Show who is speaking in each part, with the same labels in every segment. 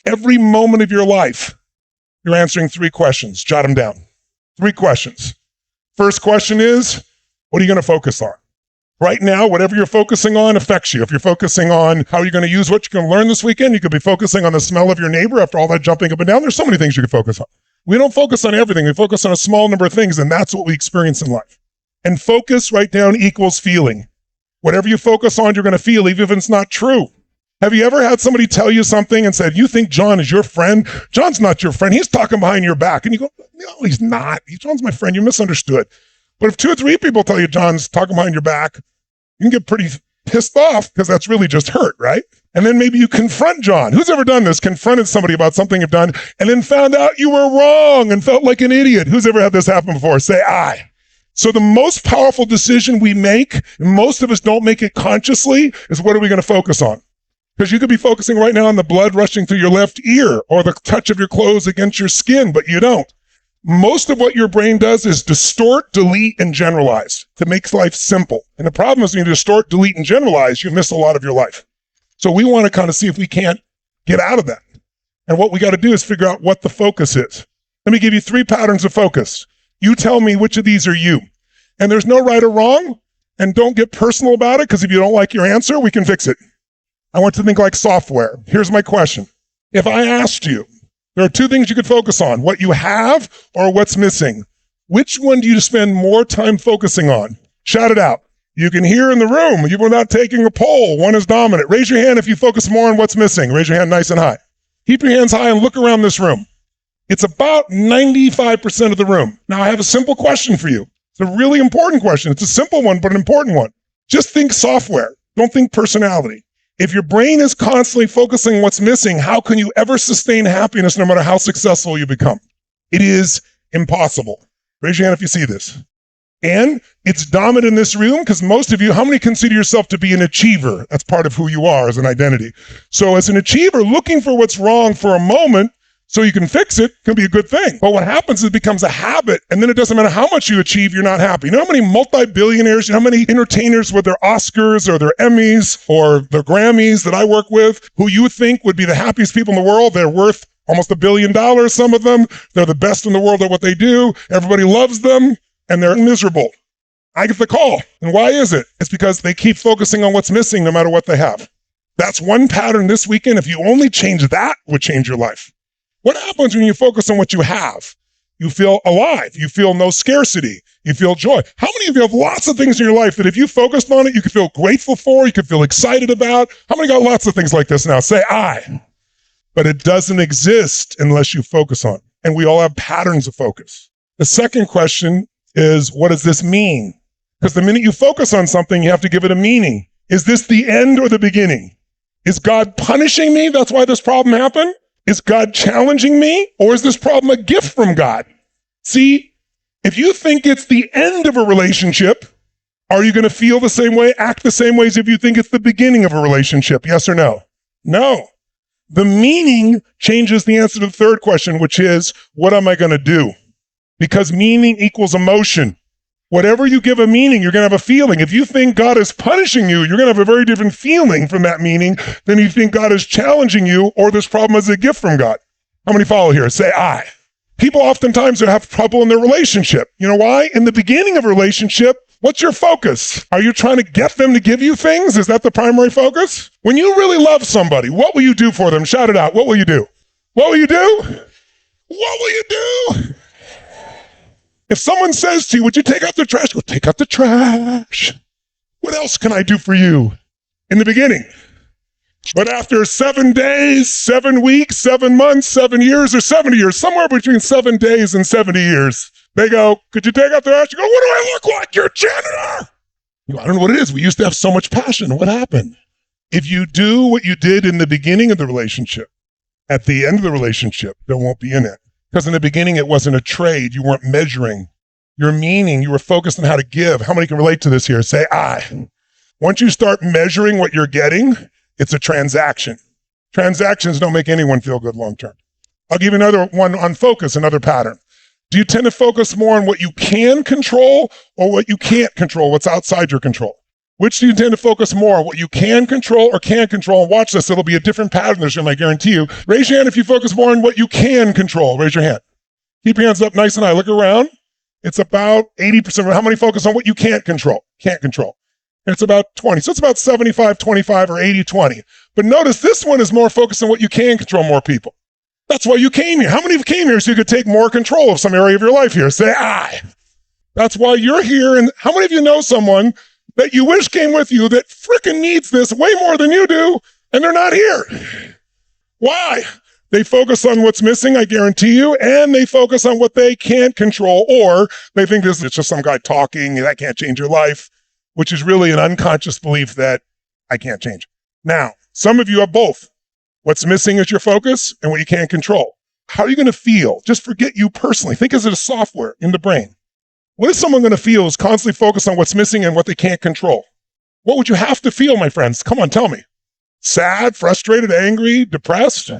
Speaker 1: Every moment of your life, you're answering 3 questions. Jot them down. 3 questions. First question is, what are you going to focus on? Right now, whatever you're focusing on affects you. If you're focusing on how you're going to use what you're going to learn this weekend, you could be focusing on the smell of your neighbor after all that jumping up and down. There's so many things you can focus on. We don't focus on everything. We focus on a small number of things, and that's what we experience in life. And focus, write down, equals feeling. Whatever you focus on, you're going to feel, even if it's not true. Have you ever had somebody tell you something and said, you think John is your friend? John's not your friend. He's talking behind your back. And you go, no, he's not. John's my friend. You misunderstood. But if 2 or 3 people tell you John's talking behind your back, you can get pretty pissed off because that's really just hurt, right? And then maybe you confront John. Who's ever done this? Confronted somebody about something you've done and then found out you were wrong and felt like an idiot. Who's ever had this happen before? Say I. So the most powerful decision we make, and most of us don't make it consciously, is what are we going to focus on? Because you could be focusing right now on the blood rushing through your left ear or the touch of your clothes against your skin, but you don't. Most of what your brain does is distort, delete, and generalize to make life simple. And the problem is when you distort, delete, and generalize, you miss a lot of your life. So we want to kind of see if we can't get out of that. And what we got to do is figure out what the focus is. Let me give you 3 patterns of focus. You tell me which of these are you. And there's no right or wrong, and don't get personal about it, because if you don't like your answer, we can fix it. I want to think like software. Here's my question. If I asked you, there are 2 things you could focus on, what you have or what's missing. Which one do you spend more time focusing on? Shout it out. You can hear in the room, even without taking a poll, one is dominant. Raise your hand if you focus more on what's missing. Raise your hand nice and high. Keep your hands high and look around this room. It's about 95% of the room. Now I have a simple question for you. It's a really important question. It's a simple one, but an important one. Just think software. Don't think personality. If your brain is constantly focusing on what's missing, how can you ever sustain happiness no matter how successful you become? It is impossible. Raise your hand if you see this. And it's dominant in this room because most of you, how many consider yourself to be an achiever? That's part of who you are as an identity. So as an achiever, looking for what's wrong for a moment so you can fix it can be a good thing. But what happens is it becomes a habit, and then it doesn't matter how much you achieve, you're not happy. You know how many multi-billionaires, you know how many entertainers with their Oscars or their Emmys or their Grammys that I work with, who you think would be the happiest people in the world? They're worth almost $1 billion, some of them. They're the best in the world at what they do. Everybody loves them, and they're miserable. I get the call. And why is it? It's because they keep focusing on what's missing no matter what they have. That's one pattern this weekend. If you only change that, would change your life. What happens when you focus on what you have? You feel alive. You feel no scarcity. You feel joy. How many of you have lots of things in your life that if you focused on it, you could feel grateful for, you could feel excited about? How many got lots of things like this now? Say I. But it doesn't exist unless you focus on it. And we all have patterns of focus. The second question is, what does this mean? Because the minute you focus on something, you have to give it a meaning. Is this the end or the beginning? Is God punishing me? That's why this problem happened? Is God challenging me, or is this problem a gift from God? See, if you think it's the end of a relationship, are you going to feel the same way, act the same way as if you think it's the beginning of a relationship? Yes or no? No. The meaning changes the answer to the third question, which is, what am I going to do? Because meaning equals emotion. Whatever you give a meaning, you're going to have a feeling. If you think God is punishing you, you're going to have a very different feeling from that meaning than you think God is challenging you or this problem is a gift from God. How many follow here? Say I. People oftentimes have trouble in their relationship. You know why? In the beginning of a relationship, what's your focus? Are you trying to get them to give you things? Is that the primary focus? When you really love somebody, what will you do for them? Shout it out. What will you do? What will you do? What will you do? If someone says to you, would you take out the trash? Go take out the trash. What else can I do for you? In the beginning. But after 7 days, 7 weeks, 7 months, 7 years, or 70 years, somewhere between 7 days and 70 years, they go, could you take out the trash? You go, what do I look like? You're a janitor. You go, I don't know what it is. We used to have so much passion. What happened? If you do what you did in the beginning of the relationship, at the end of the relationship, there won't be in it. Because in the beginning, it wasn't a trade. You weren't measuring your meaning. You were focused on how to give. How many can relate to this here? Say I. Once you start measuring what you're getting, it's a transaction. Transactions don't make anyone feel good long term. I'll give you another one on focus, another pattern. Do you tend to focus more on what you can control or what you can't control, what's outside your control? Which do you tend to focus more on, what you can control or can't control? And watch this, it'll be a different pattern this year, I guarantee you. Raise your hand if you focus more on what you can control. Raise your hand. Keep your hands up nice and high. Look around. It's about 80%. How many focus on what you can't control? Can't control. And it's about 20. So it's about 75-25 or 80-20. But notice this one is more focused on what you can control, more people. That's why you came here. How many of you came here so you could take more control of some area of your life here? Say, That's why you're here. And how many of you know someone that you wish came with you that frickin' needs this way more than you do, and they're not here? Why? They focus on what's missing, I guarantee you, and they focus on what they can't control, or they think this is just some guy talking and that can't change your life, which is really an unconscious belief that I can't change. Now, some of you have both. What's missing is your focus and what you can't control. How are you going to feel? Just forget you personally. Think as a software in the brain. What is someone going to feel who's constantly focused on what's missing and what they can't control? What would you have to feel, my friends? Come on, tell me. Sad, frustrated, angry, depressed?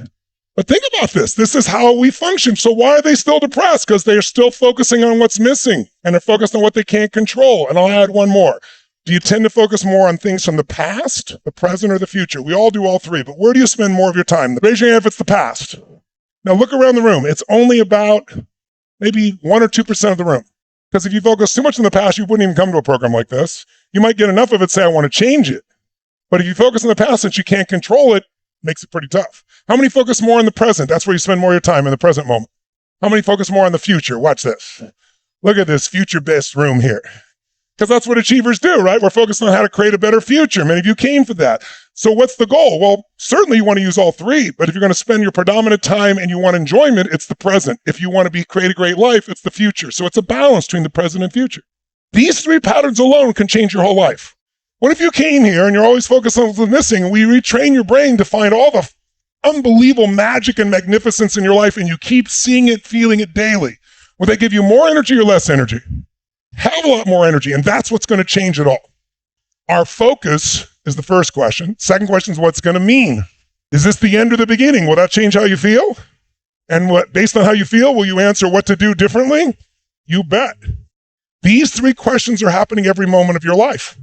Speaker 1: But think about this. This is how we function. So why are they still depressed? Because they're still focusing on what's missing and they're focused on what they can't control. And I'll add one more. Do you tend to focus more on things from the past, the present, or the future? We all do all three, but where do you spend more of your time? Raise your hand if it's the past. Now look around the room. It's only about maybe 1 or 2% of the room. Because if you focus too much in the past, you wouldn't even come to a program like this. You might get enough of it, say, I want to change it. But if you focus in the past, since you can't control it, makes it pretty tough. How many focus more on the present? That's where you spend more of your time, in the present moment. How many focus more on the future? Watch this. Look at this future-based room here. Because that's what achievers do, right? We're focused on how to create a better future. Many of you came for that. So what's the goal? Well, certainly you want to use all three, but if you're going to spend your predominant time and you want enjoyment, it's the present. If you want to create a great life, it's the future. So it's a balance between the present and future. These three patterns alone can change your whole life. What if you came here and you're always focused on what's missing, and we retrain your brain to find all the unbelievable magic and magnificence in your life, and you keep seeing it, feeling it daily? Will they give you more energy or less energy? Hell of a lot more energy, and that's what's going to change it all. Our focus is the first question. Second question is what's going to mean. Is this the end or the beginning? Will that change how you feel? And based on how you feel, will you answer what to do differently? You bet. These three questions are happening every moment of your life.